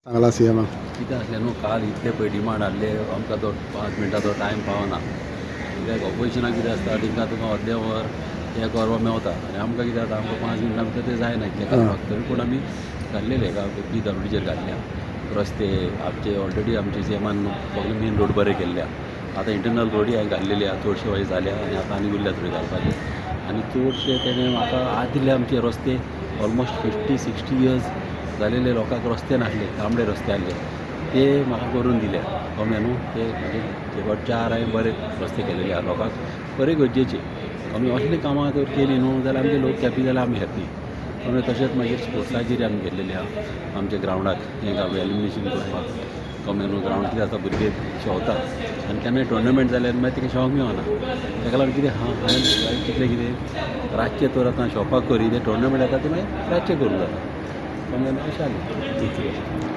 चांगला सीएम कितें आसलें न्हू काल इतले पळय डिमांड हाडले आमकां तो 5 मिनटाचो टायम पावना कित्याक ऑपोजिशनाक कितें आसता तिंका तुका अर्दें वर हें करपा मेवता आनी आमकां कितें जाता आमकां 5 मिनटां भितर तें जायना इतलें करपाक तरी पूण आमी घाल्लेले PWDचेर घातल्या रस्ते आमचे ऑलरेडी आमचे सीएमान सगळे मेन रोड बरे केल्ले आतां इंटरनल रोडी हांवें घाल्लेली आहा चडशे वायज जाल्या आनी आतां आनी उरल्या थोडी घालपाचे आनी चडशे तेणें म्हाका आज दिले आमचे रस्ते ऑलमोस्ट 50-60 इयर्स जालेले लोकांक रस्ते नासले तांबडे रस्ते आसले ते म्हाका करून दिले कमे न्हू ते म्हणजे शेवट 4 हांवें बरे रस्ते केलेले आहा लोकांक बरे गरजेचे आमी असली कामां जर केली न्हू जाल्यार आमचे लोक हॅपी जाल्यार आमी हॅपी कमी तशेंच मागीर स्पोर्ट्साचेर आमी केल्लेले आहा आमच्या ग्रावंडाक हें एलिमिनेशन करपाक कमी न्हू ग्रावंड कितें जाता भुरगे शेंवता आनी केन्नाय टुर्नामेंट जाल्यार मागीर तिका शेवंक मेळना ताका लागून कितें हांवें कितलें कितें रातचें तर आतां शेवपाक करी तें टुर्नामेंट येता तें मागीर रातचें करूं जाता कमी अशें जालें